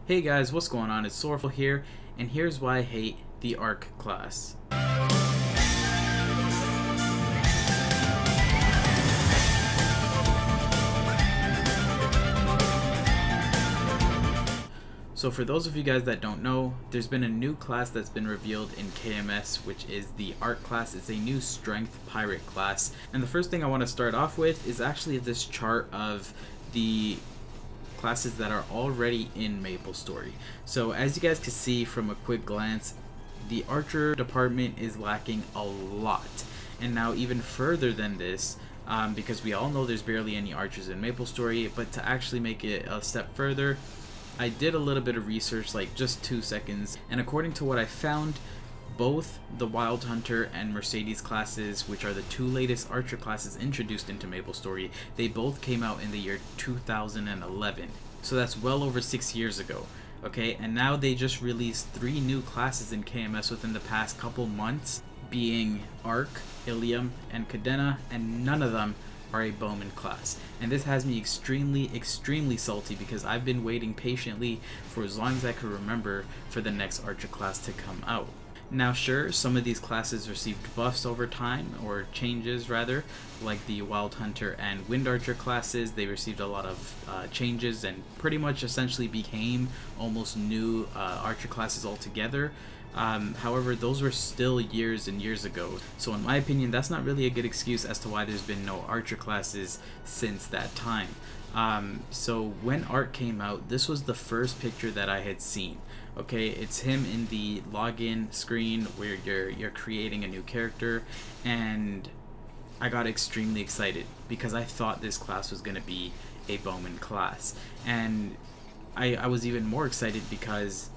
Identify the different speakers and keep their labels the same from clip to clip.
Speaker 1: Hey guys, what's going on? It's SORROWFUL here, and here's why I hate the Ark class. So for those of you guys that don't know, there's been a new class that's been revealed in KMS, which is the Ark class. It's a new strength pirate class. And the first thing I want to start off with is actually this chart of the classes that are already in MapleStory. So as you guys can see from a quick glance, the archer department is lacking a lot. And now even further than this, because we all know there's barely any archers in MapleStory, but to actually make it a step further, I did a little bit of research, like just 2 seconds, and according to what I found, both the Wild Hunter and Mercedes classes, which are the 2 latest archer classes introduced into MapleStory, they both came out in the year 2011. So that's well over 6 years ago. Okay, and now they just released 3 new classes in KMS within the past couple months, being Ark, Ilium, and Cadena, and none of them are a bowman class. And this has me extremely salty because I've been waiting patiently for as long as I could remember for the next archer class to come out. Now sure, some of these classes received buffs over time, or changes rather, like the Wild Hunter and Wind Archer classes. They received a lot of changes and pretty much essentially became almost new archer classes altogether. However, those were still years and years ago, so in my opinion that's not really a good excuse as to why there's been no archer classes since that time. So when Ark came out, this was the first picture that I had seen. Okay, it's him in the login screen where you're creating a new character, and I got extremely excited because I thought this class was going to be a bowman class. And I was even more excited because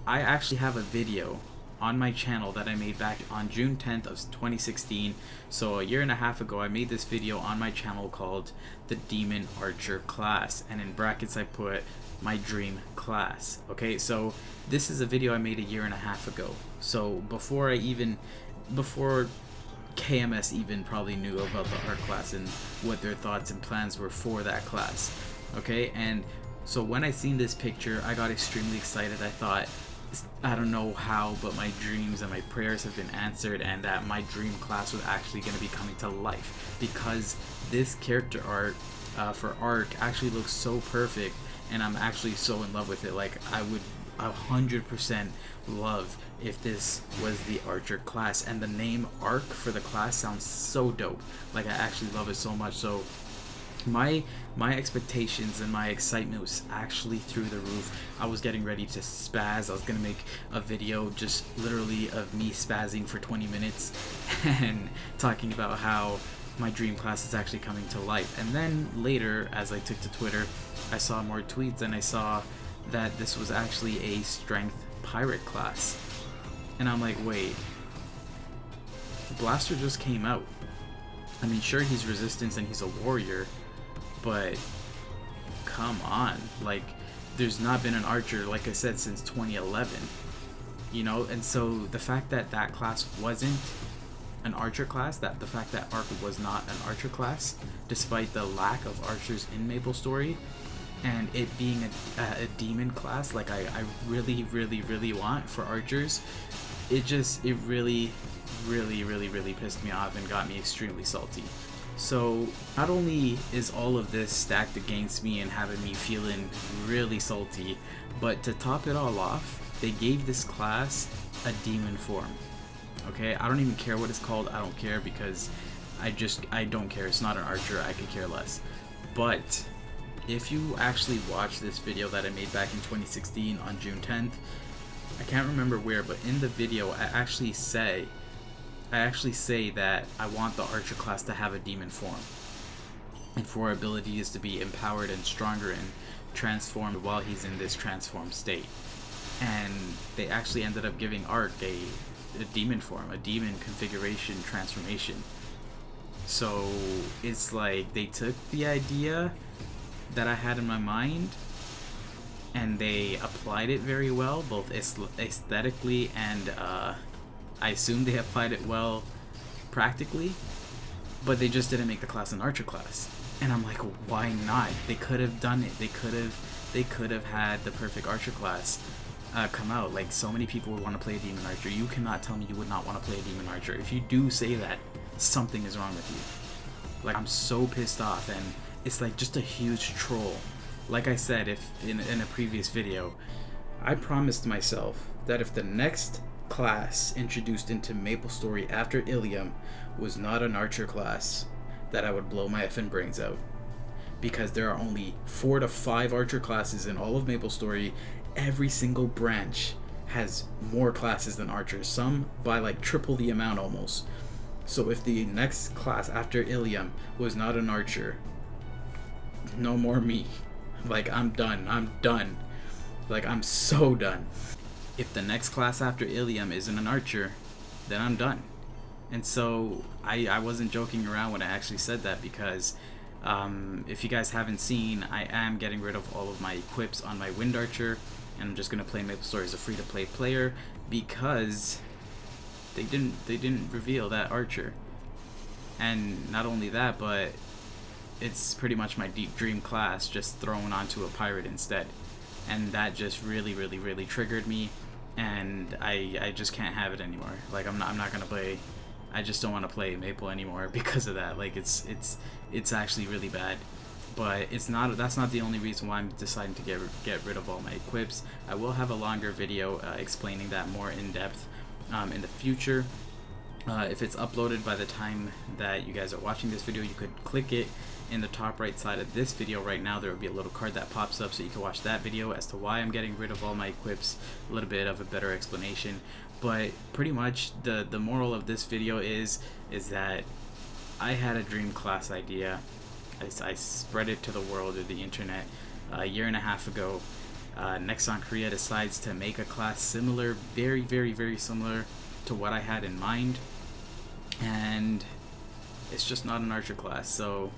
Speaker 1: I actually have a video on my channel that I made back on June 10th of 2016. So a year and a half ago, I made this video on my channel called the Demon Archer class, and in brackets I put my dream class. Okay, so this is a video I made a year and a half ago. So before KMS even probably knew about the Ark class and what their thoughts and plans were for that class. Okay, and so when I seen this picture, I got extremely excited. I thought, I don't know how, but my dreams and my prayers have been answered, and that my dream class was actually going to be coming to life, because this character art for Ark actually looks so perfect, and I'm actually so in love with it. Like, I would 100% love if this was the archer class, and the name Ark for the class sounds so dope. Like, I actually love it so much. So my expectations and my excitement was actually through the roof. I was getting ready to spaz. I was gonna make a video just literally of me spazzing for 20 minutes and talking about how my dream class is actually coming to life. And then later, as I took to Twitter, I saw more tweets and I saw that this was actually a strength pirate class. And I'm like, wait, Blaster just came out. I mean, sure, he's resistance and he's a warrior, but come on, like, there's not been an archer, like I said, since 2011, you know. And so the fact that that class wasn't an archer class, that the fact that Ark was not an archer class, despite the lack of archers in MapleStory, and it being a demon class, like I really want for archers, it really pissed me off and got me extremely salty. So not only is all of this stacked against me and having me feeling really salty, but to top it all off, they gave this class a demon form. Okay, I don't even care what it's called. I don't care, because I don't care. It's not an archer. I could care less. But if you actually watch this video that I made back in 2016 on June 10th, I can't remember where, but in the video I actually say that I want the archer class to have a demon form, and for abilities to be empowered and stronger and transformed while he's in this transformed state. And they actually ended up giving Ark a demon form, a demon configuration transformation. So it's like they took the idea that I had in my mind and they applied it very well, both aesthetically and I assume they applied it well practically, but they just didn't make the class an archer class. And I'm like, why not? They could have done it. They could have They could have had the perfect archer class come out. Like, so many people would want to play a demon archer. You cannot tell me you would not want to play a demon archer. If you do say that, something is wrong with you. Like, I'm so pissed off, and it's like just a huge troll. Like I said, if in a previous video, I promised myself that if the next class introduced into MapleStory after Ilium was not an archer class, that I would blow my effing brains out. Because there are only 4 to 5 archer classes in all of MapleStory. Every single branch has more classes than archers, some by like triple the amount almost. So if the next class after Ilium was not an archer, no more me. Like, I'm done. I'm done. Like, I'm so done. If the next class after Ilium isn't an archer, then I'm done. And so I wasn't joking around when I actually said that, because if you guys haven't seen, I am getting rid of all of my equips on my wind archer, and I'm just gonna play MapleStory as a free-to-play player, because they didn't reveal that archer. And not only that, but it's pretty much my deep dream class just thrown onto a pirate instead, and that just really triggered me, and I just can't have it anymore. Like, I'm not gonna play. I just don't want to play Maple anymore because of that. Like, it's actually really bad. But it's not. That's not the only reason why I'm deciding to get rid of all my equips. I will have a longer video explaining that more in depth in the future. If it's uploaded by the time that you guys are watching this video, you could click it in the top right side of this video right now. There will be a little card that pops up, so you can watch that video as to why I'm getting rid of all my equips, a little bit of a better explanation. But pretty much the moral of this video is that I had a dream class idea. I spread it to the world or the internet a year and a half ago. Nexon Korea decides to make a class similar, very similar to what I had in mind, and it's just not an archer class. So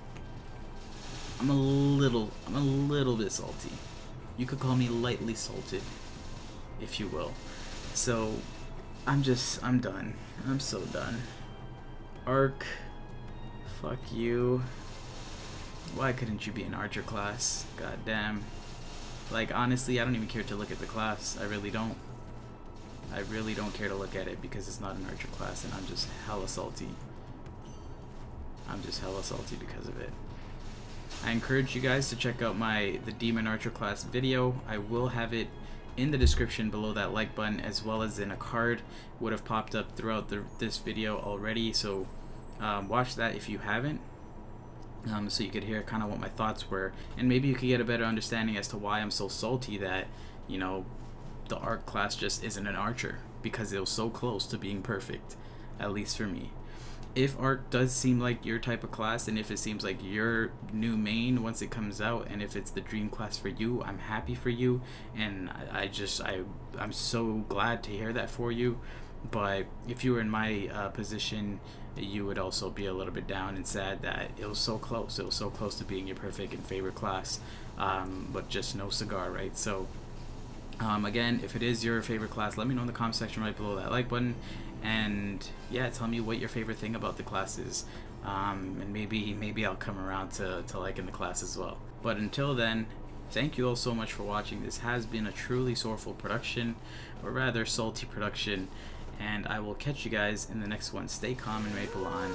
Speaker 1: I'm a little bit salty. You could call me lightly salted, if you will. So I'm done. I'm so done. Ark, fuck you. Why couldn't you be an archer class? God damn. Like, honestly, I don't even care to look at the class. I really don't. I really don't care to look at it because it's not an archer class, and I'm just hella salty. I'm just hella salty because of it. I encourage you guys to check out the Demon Archer class video. I will have it in the description below that like button, as well as in a card. Would have popped up throughout this video already, so watch that if you haven't, so you could hear kind of what my thoughts were, and maybe you could get a better understanding as to why I'm so salty that, you know, the Ark class just isn't an archer, because it was so close to being perfect, at least for me. If Ark does seem like your type of class, and if it seems like your new main once it comes out, and if it's the dream class for you, I'm happy for you, and I'm so glad to hear that for you. But if you were in my position, you would also be a little bit down and sad that it was so close. It was so close to being your perfect and favorite class, but just no cigar, right? So again, if it is your favorite class, let me know in the comment section right below that like button, and yeah, tell me what your favorite thing about the class is, and maybe I'll come around to liking the class as well. But until then, thank you all so much for watching. This has been a truly sorrowful production, or rather salty production, and I will catch you guys in the next one. Stay calm and maple on.